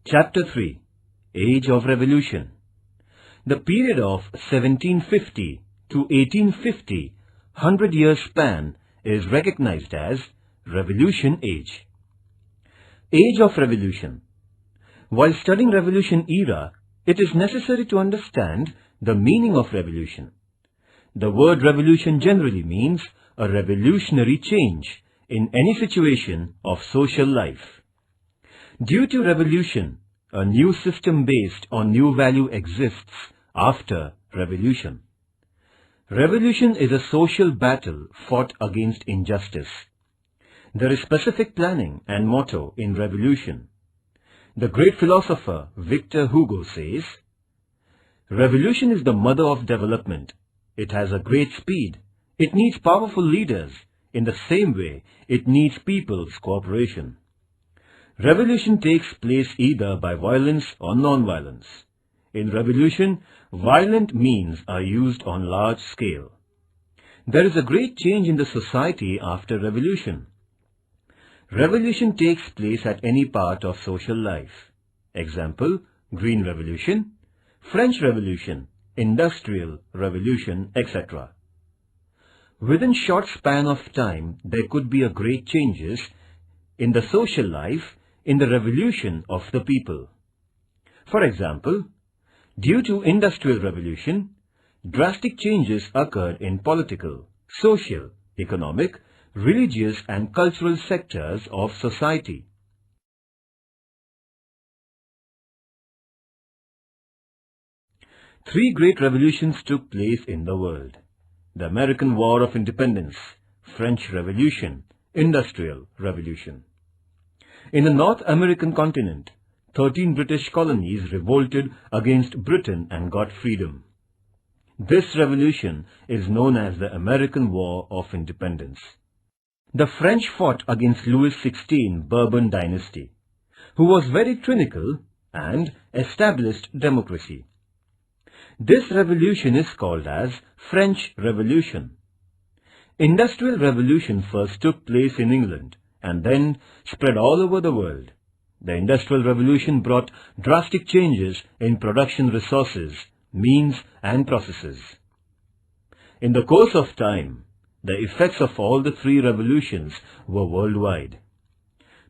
Chapter 3. Age of Revolution. The period of 1750 to 1850, 100-year span, is recognized as Revolution Age. Age of Revolution. While studying Revolution era, it is necessary to understand the meaning of revolution. The word revolution generally means a revolutionary change in any situation of social life. Due to revolution, a new system based on new value exists after revolution. Revolution is a social battle fought against injustice. There is specific planning and motto in revolution. The great philosopher Victor Hugo says, "Revolution is the mother of development. It has a great speed. It needs powerful leaders. In the same way, it needs people's cooperation." Revolution takes place either by violence or non-violence. In revolution, violent means are used on large scale. There is a great change in the society after revolution. Revolution takes place at any part of social life. Example, Green Revolution, French Revolution, Industrial Revolution, etc. Within short span of time, there could be a great changes in the social life in the revolution of the people. For example, due to Industrial Revolution, drastic changes occurred in political, social, economic, religious and cultural sectors of society. Three great revolutions took place in the world: the American War of Independence, French Revolution, Industrial Revolution. In the North American continent, 13 British colonies revolted against Britain and got freedom. This revolution is known as the American War of Independence. The French fought against Louis XVI Bourbon dynasty, who was very tyrannical and established democracy. This revolution is called as French Revolution. Industrial Revolution first took place in England and then spread all over the world. The Industrial Revolution brought drastic changes in production resources, means and processes. In the course of time, the effects of all the three revolutions were worldwide.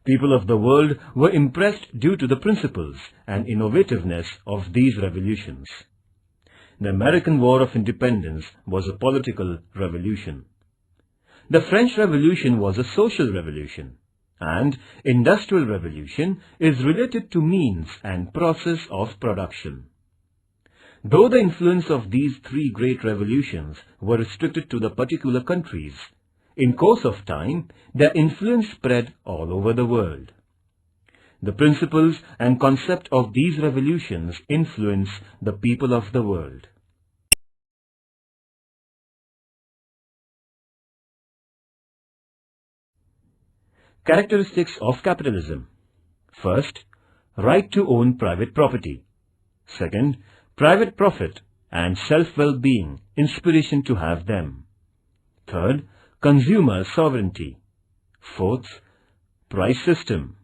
People of the world were impressed due to the principles and innovativeness of these revolutions. The American War of Independence was a political revolution. The French Revolution was a social revolution, and Industrial Revolution is related to means and process of production. Though the influence of these three great revolutions were restricted to the particular countries, in course of time, their influence spread all over the world. The principles and concept of these revolutions influence the people of the world. Characteristics of capitalism. First, right to own private property. Second, private profit and self-well-being, inspiration to have them. Third, consumer sovereignty. Fourth, price system.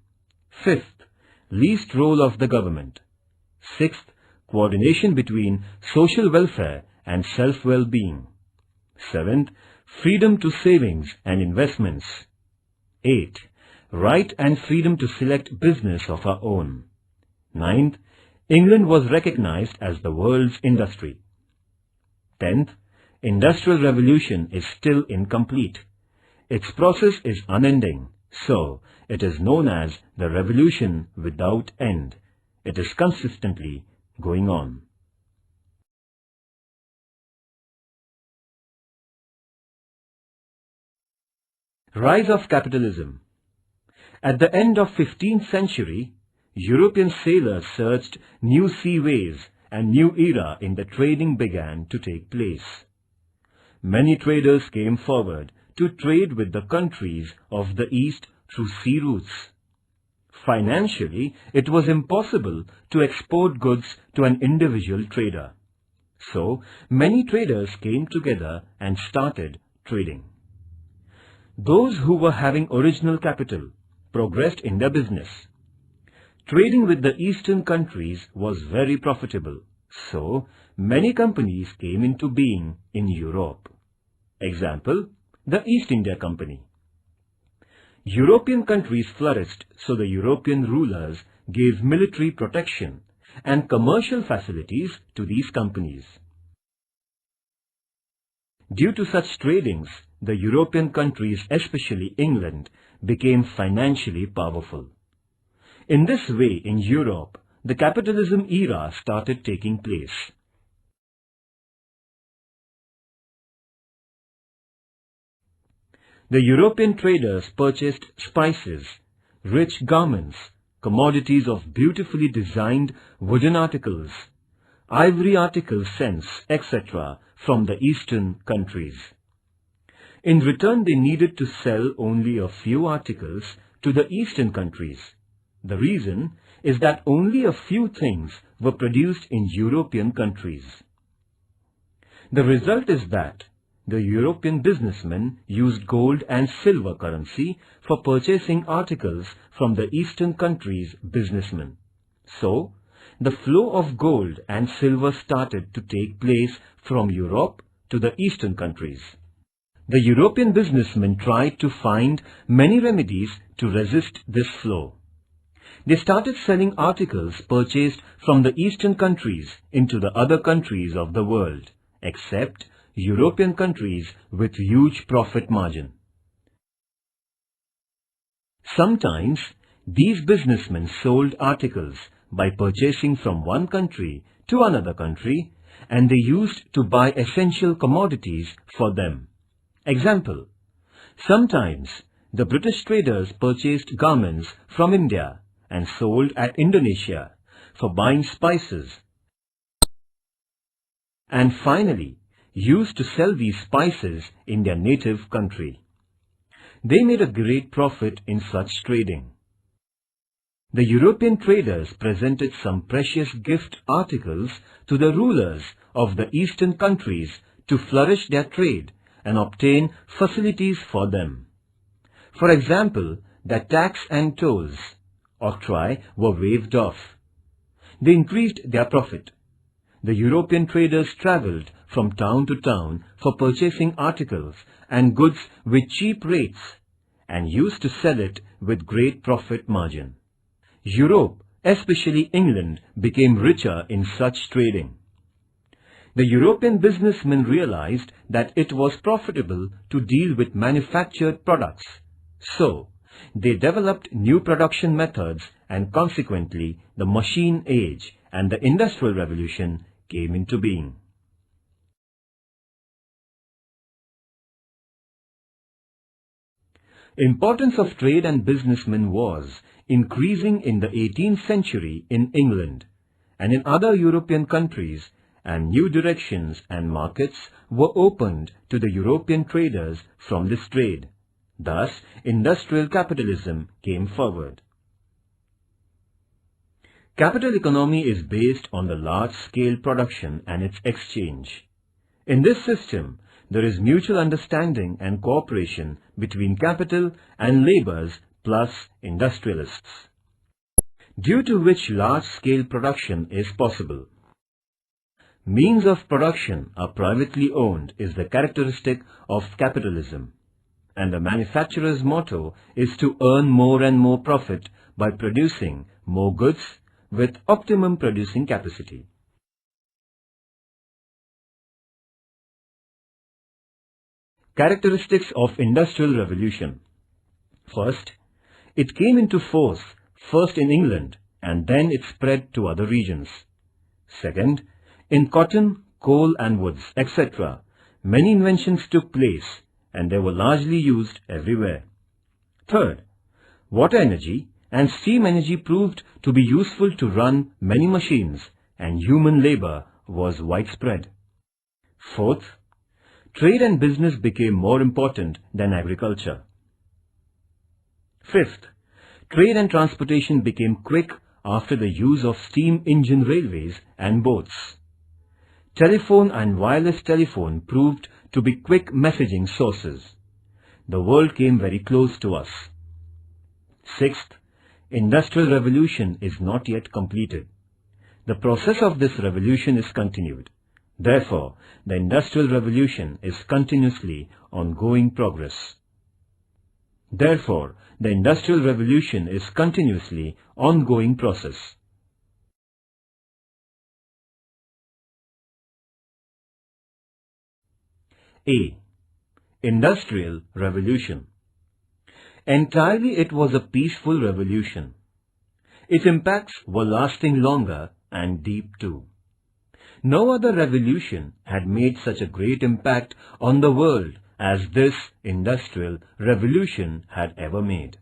Fifth, least role of the government. Sixth, coordination between social welfare and self-well-being. Seventh, freedom to savings and investments. 8. Right and freedom to select business of our own. 9th. England was recognized as the world's industry. 10th. Industrial Revolution is still incomplete. Its process is unending, so it is known as the revolution without end. It is consistently going on. Rise of capitalism. At the end of 15th century, European sailors searched new seaways and new era in the trading began to take place. Many traders came forward to trade with the countries of the East through sea routes. Financially, it was impossible to export goods to an individual trader. So, many traders came together and started trading. Those who were having original capital progressed in their business. Trading with the eastern countries was very profitable, so many companies came into being in Europe. Example, the East India Company. European countries flourished, so the European rulers gave military protection and commercial facilities to these companies. Due to such tradings, the European countries, especially England, became financially powerful. In this way, in Europe, the capitalism era started taking place. The European traders purchased spices, rich garments, commodities of beautifully designed wooden articles, ivory articles, scents, etc. from the eastern countries. In return, they needed to sell only a few articles to the eastern countries. The reason is that only a few things were produced in European countries. The result is that the European businessmen used gold and silver currency for purchasing articles from the eastern countries' businessmen. So, the flow of gold and silver started to take place from Europe to the eastern countries. The European businessmen tried to find many remedies to resist this flow. They started selling articles purchased from the eastern countries into the other countries of the world, except European countries with huge profit margin. Sometimes, these businessmen sold articles by purchasing from one country to another country, and they used to buy essential commodities for them. Example, sometimes the British traders purchased garments from India and sold at Indonesia for buying spices, and finally used to sell these spices in their native country. They made a great profit in such trading. The European traders presented some precious gift articles to the rulers of the eastern countries to flourish their trade and obtain facilities for them. For example, the tax and tolls, octroi, were waived off. They increased their profit. The European traders travelled from town to town for purchasing articles and goods with cheap rates and used to sell it with great profit margin. Europe, especially England, became richer in such trading. The European businessmen realized that it was profitable to deal with manufactured products. So, they developed new production methods, and consequently the machine age and the Industrial Revolution came into being. Importance of trade and businessmen was increasing in the 18th century in England and in other European countries, and new directions and markets were opened to the European traders from this trade. Thus, industrial capitalism came forward. Capital economy is based on the large-scale production and its exchange. In this system, there is mutual understanding and cooperation between capital and laborers plus industrialists, due to which large-scale production is possible. Means of production are privately owned is the characteristic of capitalism, and the manufacturer's motto is to earn more and more profit by producing more goods with optimum producing capacity. Characteristics of Industrial Revolution. First, it came into force first in England and then it spread to other regions. Second, in cotton, coal and woods, etc., many inventions took place and they were largely used everywhere. Third, water energy and steam energy proved to be useful to run many machines, and human labor was widespread. Fourth, trade and business became more important than agriculture. Fifth, trade and transportation became quick after the use of steam engine railways and boats. Telephone and wireless telephone proved to be quick messaging sources. The world came very close to us. Sixth, Industrial Revolution is not yet completed. The process of this revolution is continued. Therefore, the Industrial Revolution is continuously ongoing progress. Therefore, the Industrial Revolution is continuously ongoing process. A. Industrial Revolution. Entirely it was a peaceful revolution. Its impacts were lasting longer and deep too. No other revolution had made such a great impact on the world as this Industrial Revolution had ever made.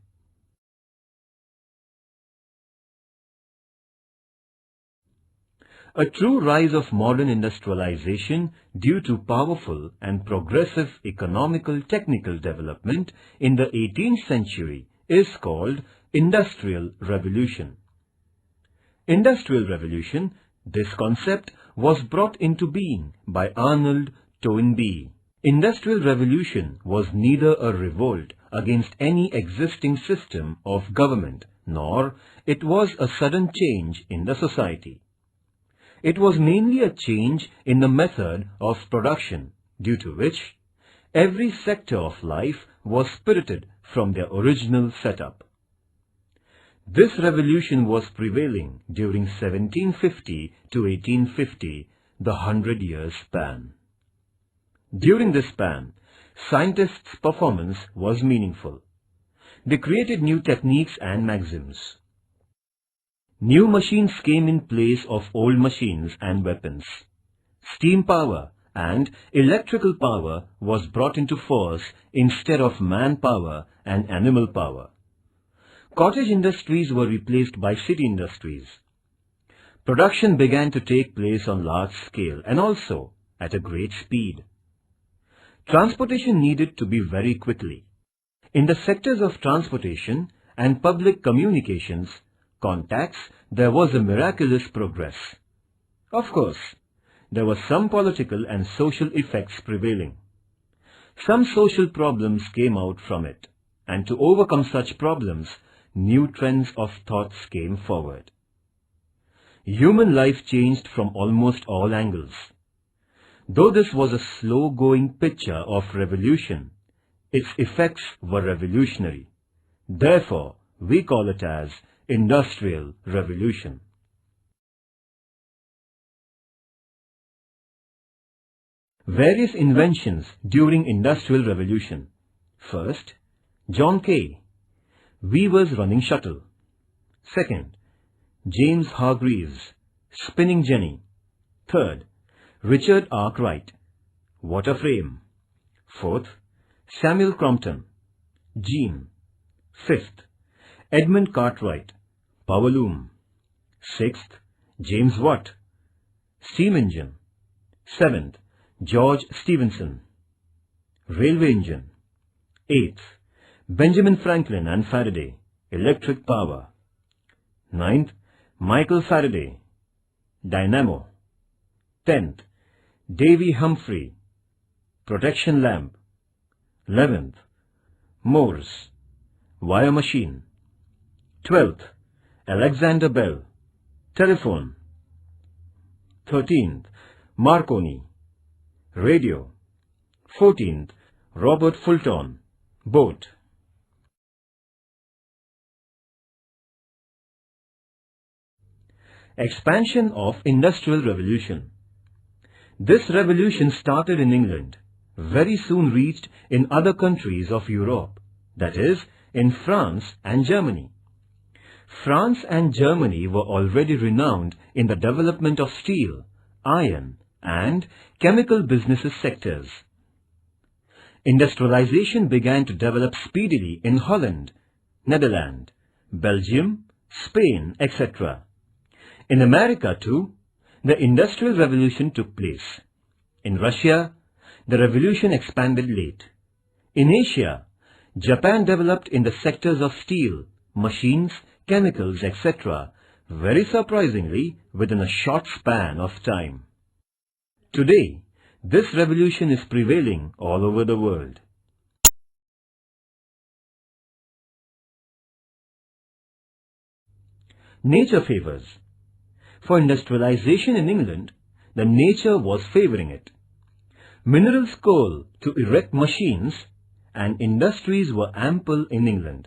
A true rise of modern industrialization due to powerful and progressive economical technical development in the 18th century is called Industrial Revolution. Industrial Revolution, this concept was brought into being by Arnold Toynbee. Industrial Revolution was neither a revolt against any existing system of government, nor it was a sudden change in the society. It was mainly a change in the method of production, due to which every sector of life was spirited from their original setup. This revolution was prevailing during 1750 to 1850, the 100-year span. During this span, scientists' performance was meaningful. They created new techniques and maxims. New machines came in place of old machines and weapons. Steam power and electrical power was brought into force instead of manpower and animal power. Cottage industries were replaced by city industries. Production began to take place on large scale and also at a great speed. Transportation needed to be very quickly. In the sectors of transportation and public communications, contacts, there was a miraculous progress. Of course, there were some political and social effects prevailing. Some social problems came out from it, and to overcome such problems, new trends of thoughts came forward. Human life changed from almost all angles. Though this was a slow-going picture of revolution, its effects were revolutionary. Therefore, we call it as Industrial Revolution. Various inventions during Industrial Revolution. First, John Kay, weaver's running shuttle. Second, James Hargreaves, spinning jenny. Third, Richard Arkwright, water frame. Fourth, Samuel Crompton, gene. Fifth, Edmund Cartwright, power loom. Sixth, James Watt, steam engine. Seventh, George Stephenson, railway engine. Eighth, Benjamin Franklin and Faraday, electric power. Ninth, Michael Faraday, dynamo. 10th, Davy Humphrey, protection lamp. 11th, Morse, wire machine. 12th, Alexander Bell, telephone. 13th, Marconi, radio. 14th, Robert Fulton, boat. Expansion of Industrial Revolution. This revolution started in England, very soon reached in other countries of Europe, that is, in France and Germany. France and Germany were already renowned in the development of steel, iron, and chemical businesses sectors. Industrialization began to develop speedily in Holland, Netherlands, Belgium, Spain, etc. In America too, the Industrial Revolution took place. In Russia, the revolution expanded late. In Asia, Japan developed in the sectors of steel, machines, chemicals, etc. very surprisingly within a short span of time. Today, this revolution is prevailing all over the world. Nature favors. For industrialization in England, the nature was favoring it. Minerals coal to erect machines and industries were ample in England.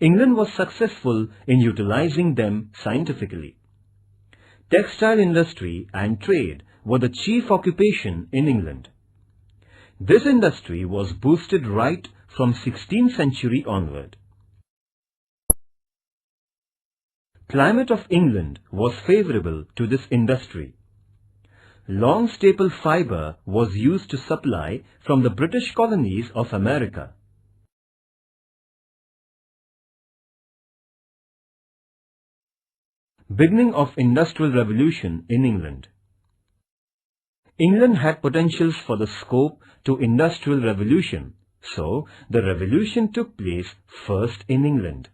England was successful in utilizing them scientifically. Textile industry and trade were the chief occupation in England. This industry was boosted right from 16th century onward. Climate of England was favorable to this industry. Long staple fibre was used to supply from the British colonies of America. Beginning of Industrial Revolution in England. England had potentials for the scope to Industrial Revolution, so the revolution took place first in England.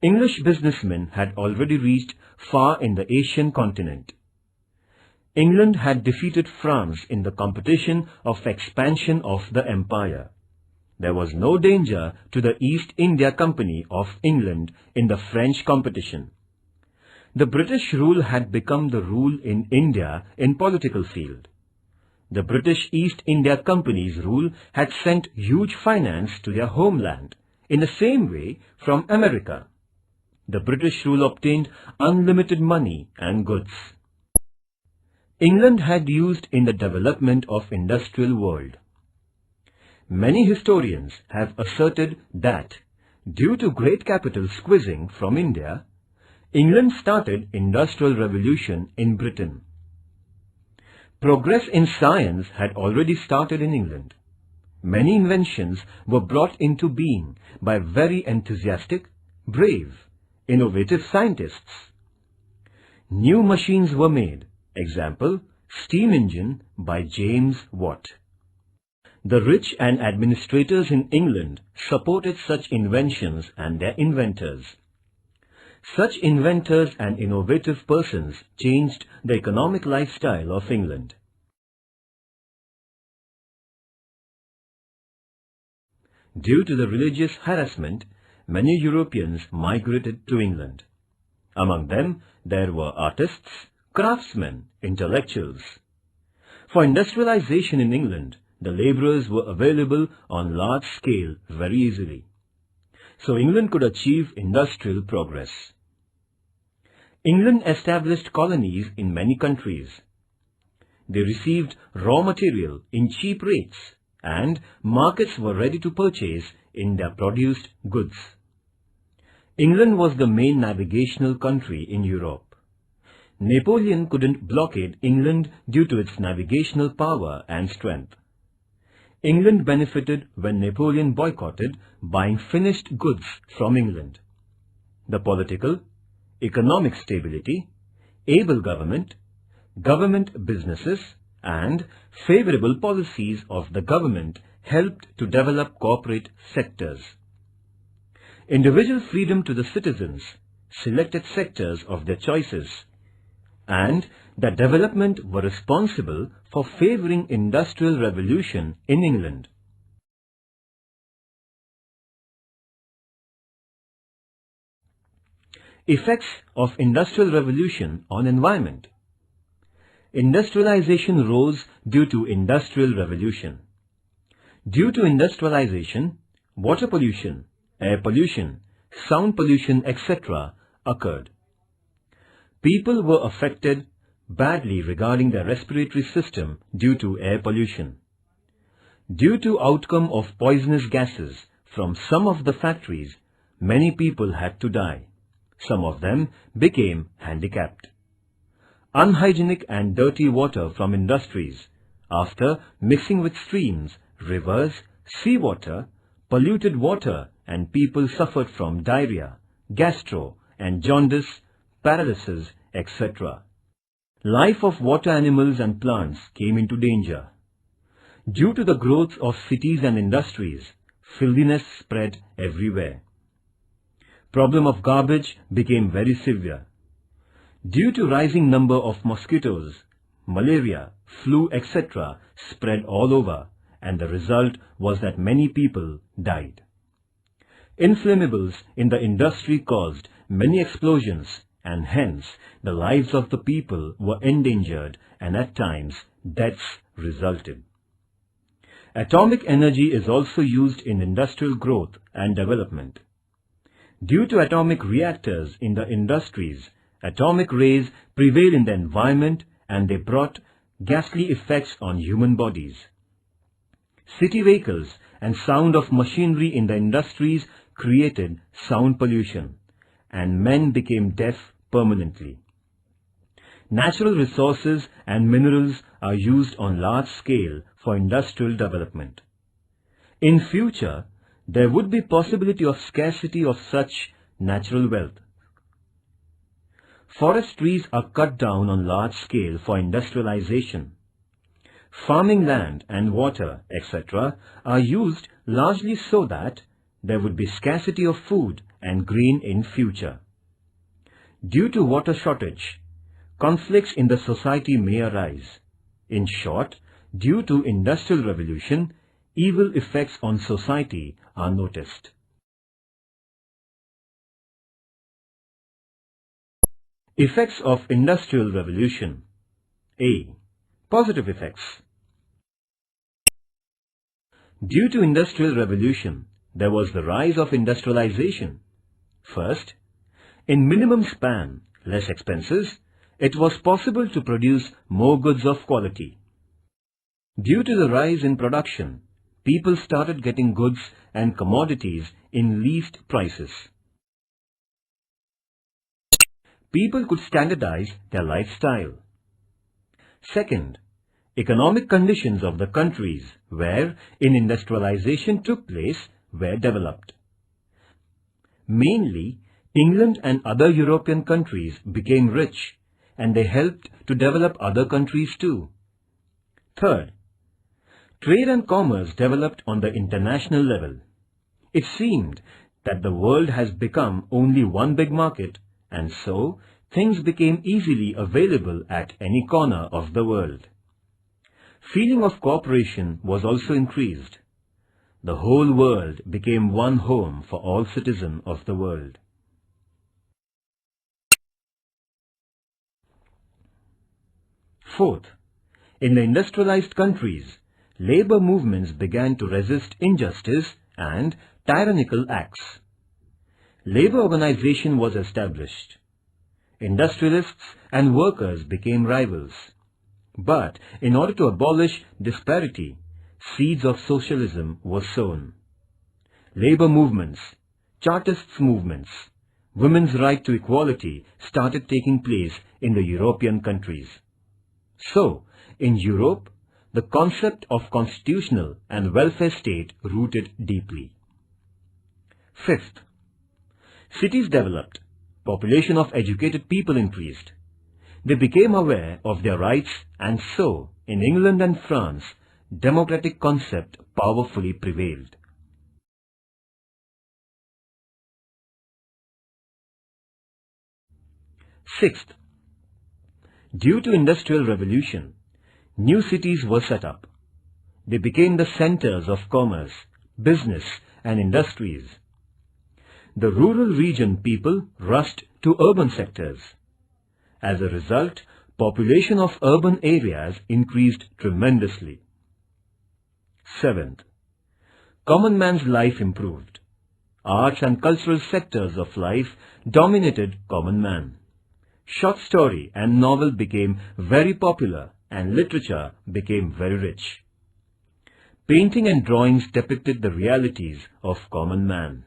English businessmen had already reached far in the Asian continent. England had defeated France in the competition of expansion of the empire. There was no danger to the East India Company of England in the French competition. The British rule had become the rule in India in political field. The British East India Company's rule had sent huge finance to their homeland, in the same way from America. The British rule obtained unlimited money and goods. England had used in the development of industrial world. Many historians have asserted that, due to great capital squeezing from India, England started Industrial Revolution in Britain. Progress in science had already started in England. Many inventions were brought into being by very enthusiastic, brave, innovative scientists. New machines were made, example, steam engine by James Watt. The rich and administrators in England supported such inventions and their inventors. Such inventors and innovative persons changed the economic lifestyle of England. Due to the religious harassment, many Europeans migrated to England. Among them, there were artists, craftsmen, intellectuals. For industrialization in England, the labourers were available on large scale very easily. So England could achieve industrial progress. England established colonies in many countries. They received raw material in cheap rates and markets were ready to purchase in their produced goods. England was the main navigational country in Europe. Napoleon couldn't blockade England due to its navigational power and strength. England benefited when Napoleon boycotted buying finished goods from England. The political, economic stability, able government, government businesses and favorable policies of the government helped to develop corporate sectors. Individual freedom to the citizens selected sectors of their choices, and their development were responsible for favouring industrial revolution in England. Effects of industrial revolution on environment. Industrialization rose due to industrial revolution. Due to industrialization, water pollution, air pollution, sound pollution, etc. occurred. People were affected badly regarding their respiratory system due to air pollution. Due to outcome of poisonous gases from some of the factories, many people had to die. Some of them became handicapped. Unhygienic and dirty water from industries, after mixing with streams, rivers, seawater, polluted water, and people suffered from diarrhea, gastro and jaundice, paralysis, etc. Life of water animals and plants came into danger. Due to the growth of cities and industries, filthiness spread everywhere. Problem of garbage became very severe. Due to rising number of mosquitoes, malaria, flu, etc. spread all over, and the result was that many people died. Inflammables in the industry caused many explosions, and hence the lives of the people were endangered and at times deaths resulted. Atomic energy is also used in industrial growth and development. Due to atomic reactors in the industries, atomic rays prevail in the environment and they brought ghastly effects on human bodies. City vehicles and sound of machinery in the industries created sound pollution, and men became deaf permanently. Natural resources and minerals are used on large scale for industrial development. In future, there would be possibility of scarcity of such natural wealth. Forest trees are cut down on large scale for industrialization. Farming land and water, etc. are used largely so that there would be scarcity of food and grain in future. Due to water shortage, conflicts in the society may arise. In short, due to Industrial Revolution, evil effects on society are noticed. Effects of Industrial Revolution. A. Positive effects. Due to Industrial Revolution, there was the rise of industrialization. First, in minimum span, less expenses, it was possible to produce more goods of quality. Due to the rise in production, people started getting goods and commodities in least prices. People could standardize their lifestyle. Second, economic conditions of the countries where industrialization took place were developed. Mainly, England and other European countries became rich, and they helped to develop other countries too. Third, trade and commerce developed on the international level. It seemed that the world has become only one big market, and so things became easily available at any corner of the world. Feeling of cooperation was also increased. The whole world became one home for all citizens of the world. Fourth, in the industrialized countries, labor movements began to resist injustice and tyrannical acts. Labor organization was established. Industrialists and workers became rivals. But in order to abolish disparity, seeds of socialism were sown. Labor movements, Chartists movements, women's right to equality started taking place in the European countries. So, in Europe, the concept of constitutional and welfare state rooted deeply. Fifth, cities developed, population of educated people increased. They became aware of their rights, and so, in England and France, democratic concept powerfully prevailed. Sixth, due to Industrial Revolution, new cities were set up. They became the centers of commerce, business and industries. The rural region people rushed to urban sectors. As a result, population of urban areas increased tremendously. Seventh, common man's life improved. Arts and cultural sectors of life dominated common man. Short story and novel became very popular and literature became very rich. Painting and drawings depicted the realities of common man.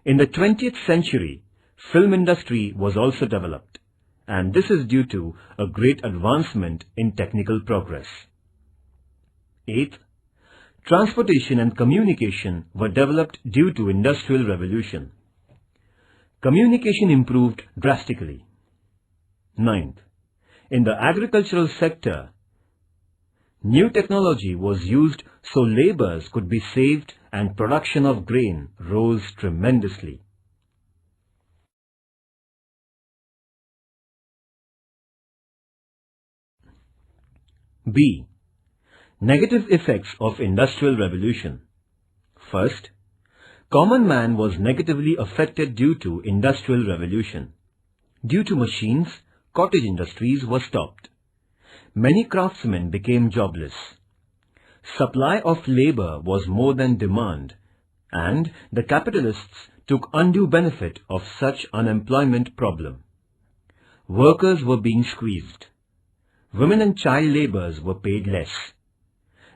In the 20th century, film industry was also developed, and this is due to a great advancement in technical progress. Eighth, transportation and communication were developed due to Industrial Revolution. Communication improved drastically. Ninth, in the agricultural sector, new technology was used so labours could be saved and production of grain rose tremendously. B. Negative effects of Industrial Revolution. First, Common man was negatively affected due to industrial revolution. Due to machines, cottage industries were stopped. Many craftsmen became jobless. Supply of labor was more than demand, and the capitalists took undue benefit of such unemployment problem. Workers were being squeezed. Women and child laborers were paid less.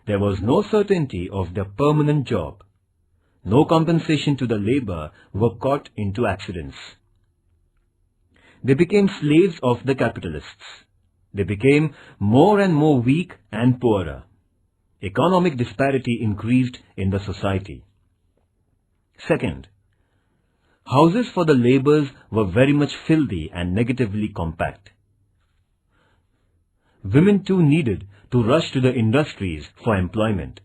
There was no certainty of their permanent job. No compensation to the labor were caught into accidents. They became slaves of the capitalists. They became more and more weak and poorer. Economic disparity increased in the society. Second, houses for the laborers were very much filthy and negatively compact. Women too needed to rush to the industries for employment.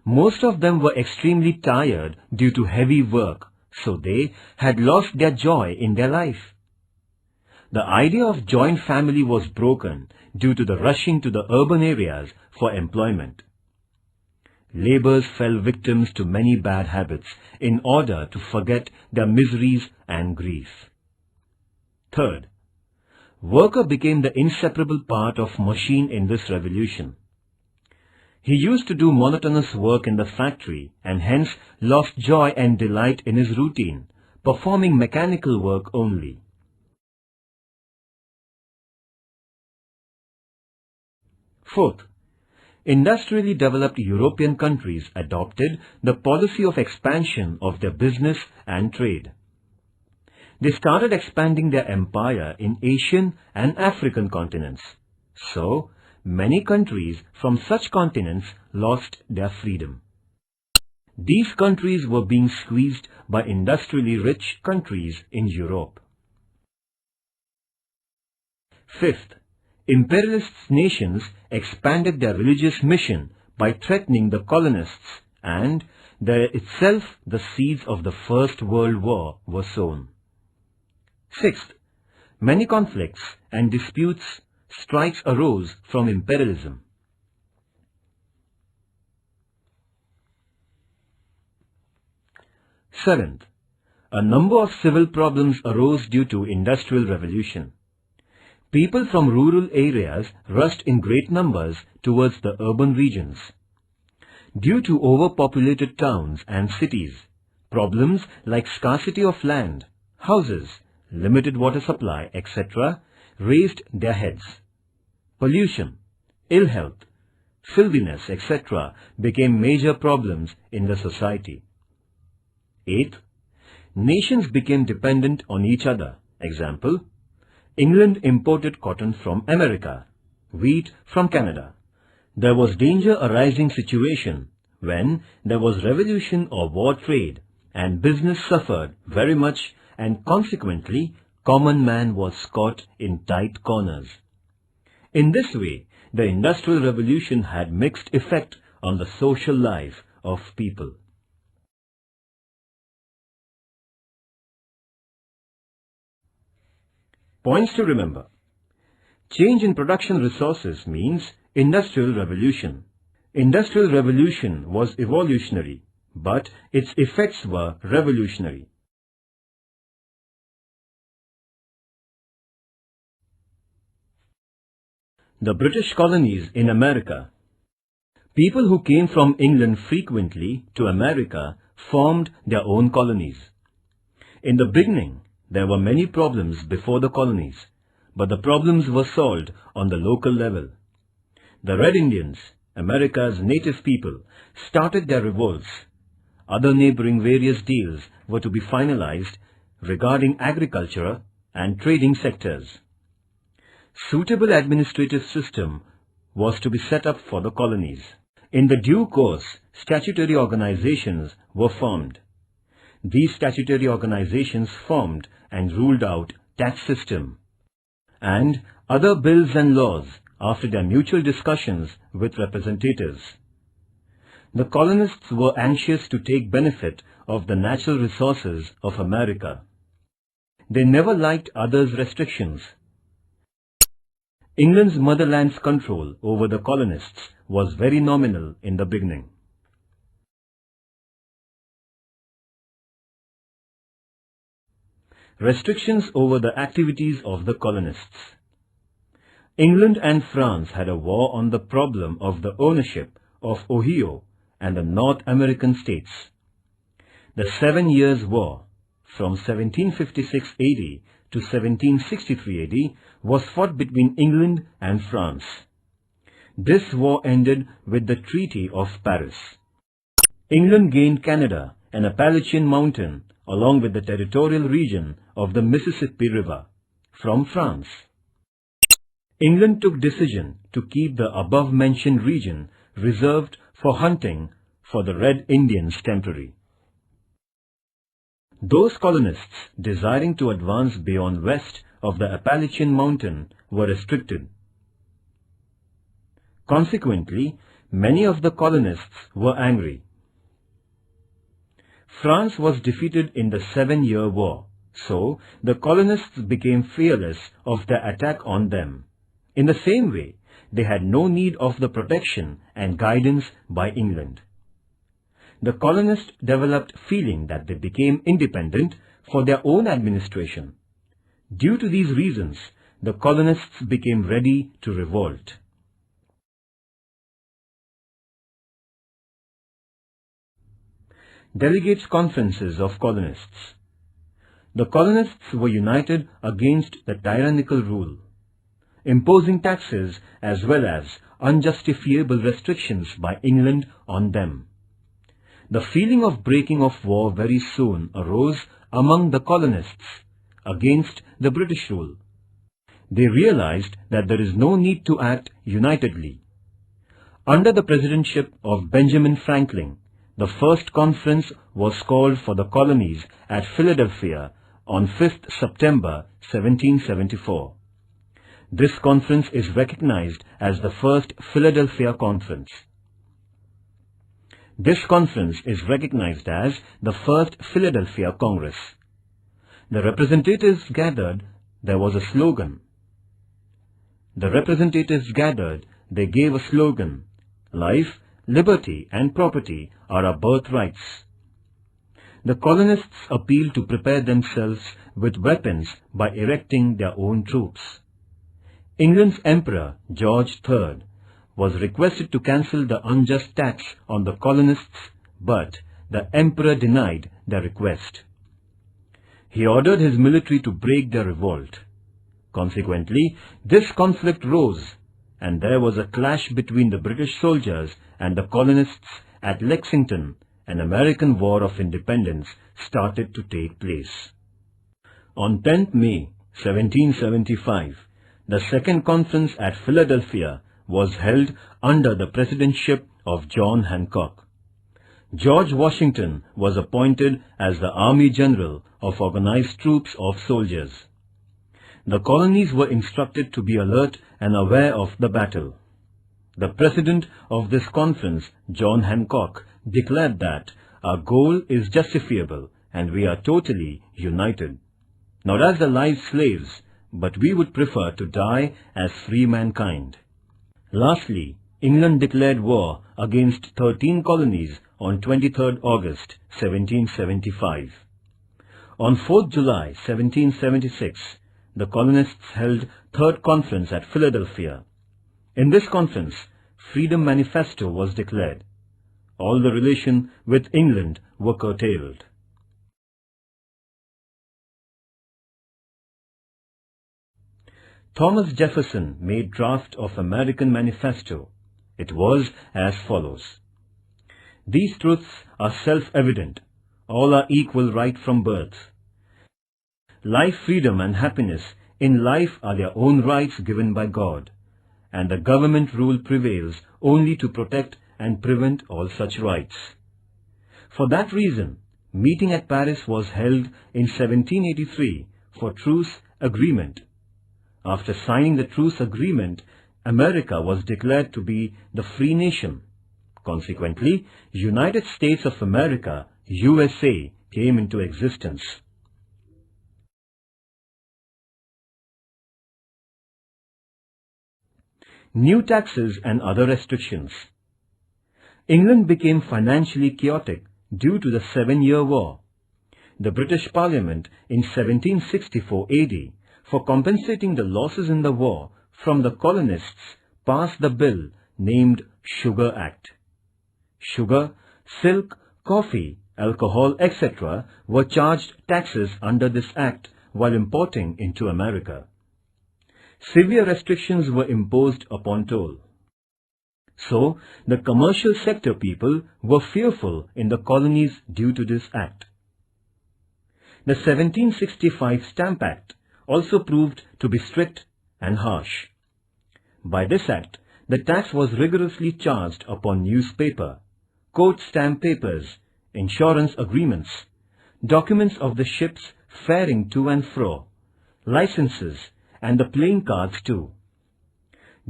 Most of them were extremely tired due to heavy work, so they had lost their joy in their life. The idea of joint family was broken due to the rushing to the urban areas for employment. Laborers fell victims to many bad habits in order to forget their miseries and grief. Third, worker became the inseparable part of machine in this revolution. He used to do monotonous work in the factory and hence lost joy and delight in his routine, performing mechanical work only. Fourth, industrially developed European countries adopted the policy of expansion of their business and trade. They started expanding their empire in Asian and African continents. So, many countries from such continents lost their freedom. These countries were being squeezed by industrially rich countries in Europe. Fifth, imperialist nations expanded their religious mission by threatening the colonists, and there itself the seeds of the First World War were sown. Sixth, many conflicts and disputes, strikes arose from imperialism. Seventh, a number of civil problems arose due to industrial revolution. People from rural areas rushed in great numbers towards the urban regions. Due to overpopulated towns and cities, problems like scarcity of land, houses, limited water supply, etc. raised their heads. Pollution, ill health, filthiness, etc. became major problems in the society. Eighth, nations became dependent on each other. Example, England imported cotton from America, wheat from Canada. There was danger arising situation when there was revolution or war trade, and business suffered very much, and consequently common man was caught in tight corners. In this way, the Industrial Revolution had mixed effect on the social life of people. Points to remember. Change in production resources means Industrial Revolution. Industrial Revolution was evolutionary, but its effects were revolutionary. The British colonies in America. People who came from England frequently to America formed their own colonies. In the beginning, there were many problems before the colonies, but the problems were solved on the local level. The Red Indians, America's native people, started their revolts. Other neighboring various deals were to be finalized regarding agriculture and trading sectors. Suitable administrative system was to be set up for the colonies. In the due course, statutory organizations were formed. These statutory organizations formed and ruled out tax system and other bills and laws after their mutual discussions with representatives. The colonists were anxious to take benefit of the natural resources of America. They never liked others' restrictions. England's motherland's control over the colonists was very nominal in the beginning. Restrictions over the activities of the colonists. England and France had a war on the problem of the ownership of Ohio and the North American states. The 7 Years' War, from 1756 AD to 1763 AD, was fought between England and France. This war ended with the Treaty of Paris. England gained Canada, an Appalachian mountain, along with the territorial region of the Mississippi River, from France. England took decision to keep the above-mentioned region reserved for hunting for the Red Indians temporary. Those colonists desiring to advance beyond west of the Appalachian mountain were restricted. Consequently, many of the colonists were angry. France was defeated in the 7-Year War, so the colonists became fearless of the attack on them. In the same way, they had no need of the protection and guidance by England. The colonists developed feeling that they became independent for their own administration. Due to these reasons, the colonists became ready to revolt. Delegates' conferences of colonists. The colonists were united against the tyrannical rule, imposing taxes as well as unjustifiable restrictions by England on them. The feeling of breaking of war very soon arose among the colonists against the British rule. They realized that there is no need to act unitedly. Under the presidency of Benjamin Franklin, the first conference was called for the colonies at Philadelphia on 5th September 1774. This conference is recognized as the First Philadelphia Conference. This conference is recognized as the First Philadelphia Congress. The representatives gathered, there was a slogan. They gave a slogan, "Life, liberty and property are our birthrights." The colonists appealed to prepare themselves with weapons by erecting their own troops. England's Emperor, George III, was requested to cancel the unjust tax on the colonists, but the Emperor denied their request. He ordered his military to break their revolt. Consequently, this conflict rose, and there was a clash between the British soldiers and the colonists at Lexington. An American War of Independence started to take place. On 10th May 1775, the Second Conference at Philadelphia was held under the presidency of John Hancock. George Washington was appointed as the Army General of Organized Troops of Soldiers. The colonies were instructed to be alert and aware of the battle. The president of this conference, John Hancock, declared that our goal is justifiable and we are totally united, not as the live slaves, but we would prefer to die as free mankind. Lastly, England declared war against 13 colonies on 23rd August 1775. On 4th July 1776, the colonists held Third Conference at Philadelphia. In this conference, Freedom Manifesto was declared. All the relation with England were curtailed. Thomas Jefferson made draft of American Manifesto. It was as follows. These truths are self-evident. All are equal right from birth. Life, freedom and happiness in life are their own rights given by God, and the government rule prevails only to protect and prevent all such rights. For that reason, meeting at Paris was held in 1783 for truce agreement. After signing the truce agreement, America was declared to be the free nation. Consequently, United States of America, USA, came into existence. New taxes and other restrictions. England became financially chaotic due to the 7-Year War. the British Parliament in 1764 AD, for compensating the losses in the war from the colonists, passed the bill named Sugar Act. Sugar, silk, coffee, alcohol, etc. were charged taxes under this act while importing into America. Severe restrictions were imposed upon toll. So, the commercial sector people were fearful in the colonies due to this act. The 1765 Stamp Act also proved to be strict and harsh. By this act, the tax was rigorously charged upon newspaper, court stamp papers, insurance agreements, documents of the ships faring to and fro, licenses, and the playing cards too.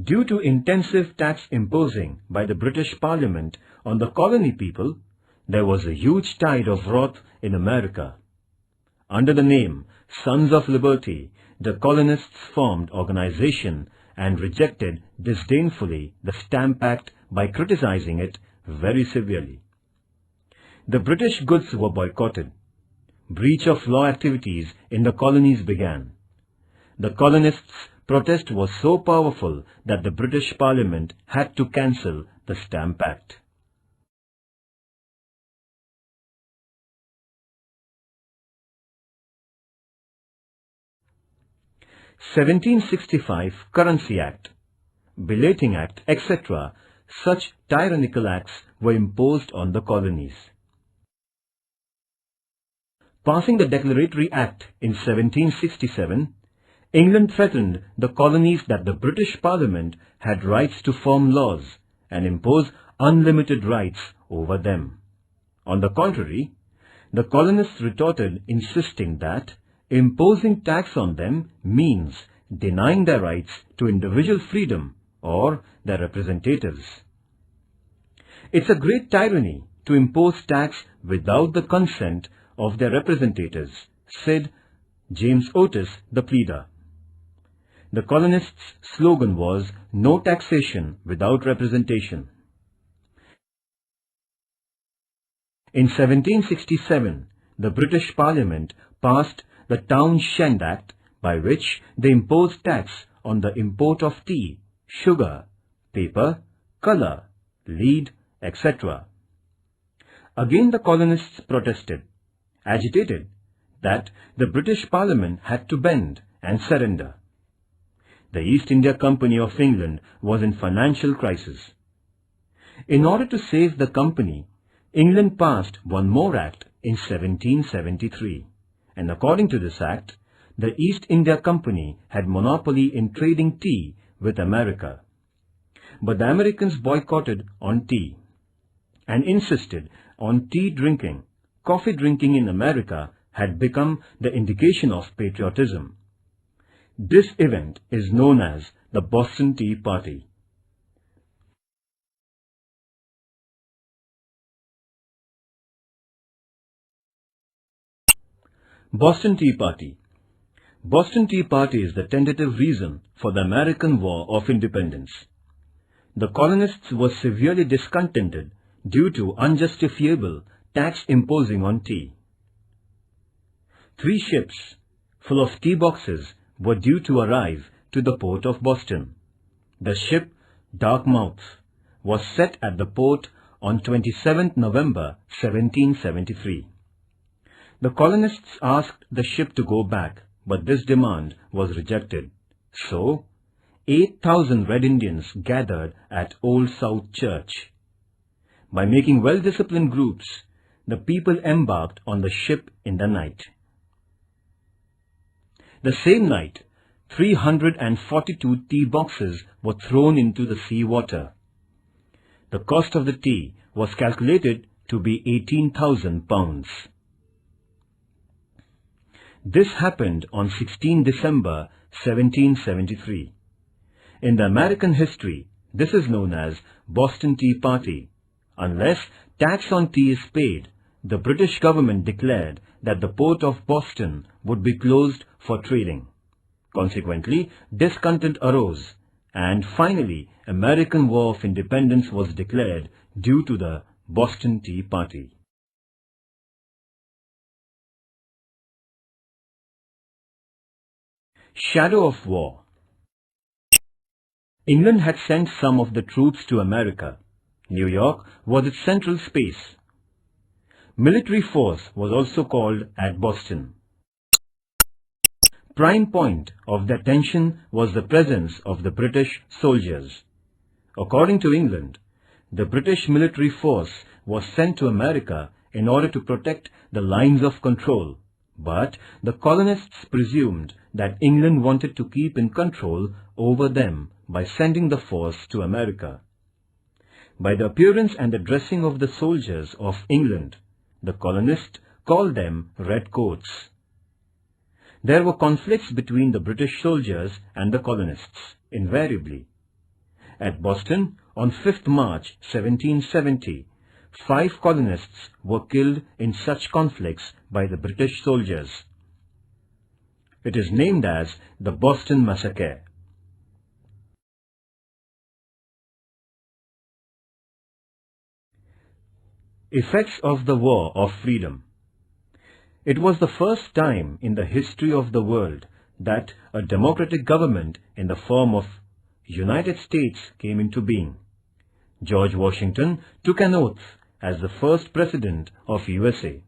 Due to intensive tax imposing by the British Parliament on the colony people, there was a huge tide of wrath in America. Under the name Sons of Liberty, the colonists formed organization and rejected disdainfully the Stamp Act by criticizing it very severely. The British goods were boycotted. Breach of law activities in the colonies began. The colonists' protest was so powerful that the British Parliament had to cancel the Stamp Act. (1765) Currency Act, Belating Act, etc. Such tyrannical acts were imposed on the colonies. Passing the Declaratory Act in 1767, England threatened the colonies that the British Parliament had rights to form laws and impose unlimited rights over them. On the contrary, the colonists retorted, insisting that imposing tax on them means denying their rights to individual freedom or their representatives. It's a great tyranny to impose tax without the consent of their representatives, said James Otis, the pleader. The colonists' slogan was "No taxation without representation." In 1767, the British Parliament passed the Townshend Act, by which they imposed tax on the import of tea, sugar, paper, colour, lead, etc. Again the colonists protested, agitated, that the British Parliament had to bend and surrender. The East India Company of England was in financial crisis. In order to save the company, England passed one more act in 1773, and according to this act, the East India Company had monopoly in trading tea with America. But the Americans boycotted on tea and insisted on tea drinking. Coffee drinking in America had become the indication of patriotism. This event is known as the Boston Tea Party. Boston Tea Party. Boston Tea Party is the tentative reason for the American War of Independence. The colonists were severely discontented due to unjustifiable tax imposing on tea. 3 ships full of tea boxes were due to arrive to the port of Boston. The ship Dartmouth was set at the port on 27th November 1773. The colonists asked the ship to go back, but this demand was rejected. So, 8,000 Red Indians gathered at Old South Church. By making well-disciplined groups, the people embarked on the ship in the night. The same night, 342 tea boxes were thrown into the sea water. The cost of the tea was calculated to be £18,000. This happened on 16 December 1773. In the American history, this is known as Boston Tea Party. Unless tax on tea is paid, the British government declared that the port of Boston would be closed for trading. Consequently, discontent arose, and finally, American War of Independence was declared due to the Boston Tea Party. Shadow of war. England had sent some of the troops to America. New York was its central space. Military force was also called at Boston. Prime point of the attention was the presence of the British soldiers. According to England, the British military force was sent to America in order to protect the lines of control, but the colonists presumed that England wanted to keep in control over them by sending the force to America. By the appearance and the dressing of the soldiers of England, the colonists called them redcoats. There were conflicts between the British soldiers and the colonists, invariably. At Boston, on 5th March 1770, 5 colonists were killed in such conflicts by the British soldiers. It is named as the Boston Massacre. Effects of the War of Freedom. It was the first time in the history of the world that a democratic government in the form of United States came into being. George Washington took an oath as the first president of USA.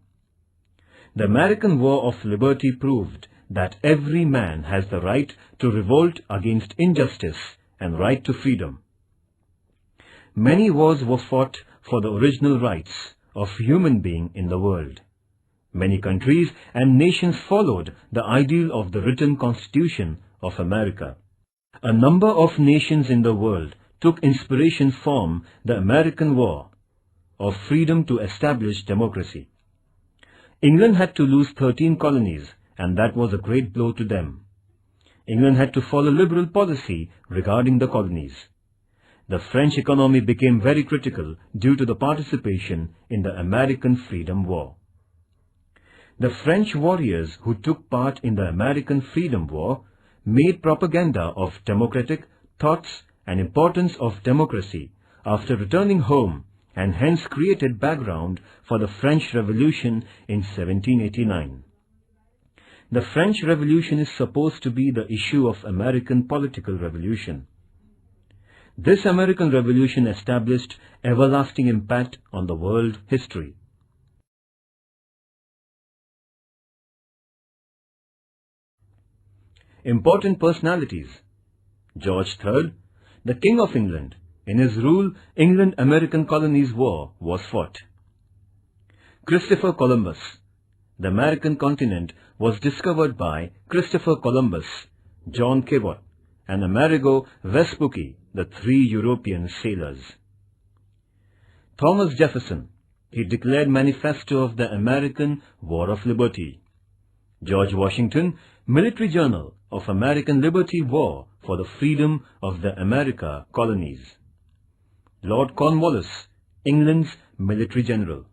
The American War of Liberty proved that every man has the right to revolt against injustice and right to freedom. Many wars were fought for the original rights of human being in the world. Many countries and nations followed the ideal of the written Constitution of America. A number of nations in the world took inspiration from the American War of Freedom to establish democracy. England had to lose 13 colonies, and that was a great blow to them. England had to follow liberal policy regarding the colonies. The French economy became very critical due to the participation in the American Freedom War. The French warriors who took part in the American Freedom War made propaganda of democratic thoughts and importance of democracy after returning home, and hence created background for the French Revolution in 1789. The French Revolution is supposed to be the issue of American political revolution. This American Revolution established everlasting impact on the world history. Important personalities. George III, the King of England. In his rule, England-American Colonies War was fought. Christopher Columbus. The American continent was discovered by Christopher Columbus, John Cabot, and Amerigo Vespucci, the 3 European sailors. Thomas Jefferson. He declared Manifesto of the American War of Liberty. George Washington, Military Journal of American Liberty War for the Freedom of the America Colonies. Lord Cornwallis, England's Military General.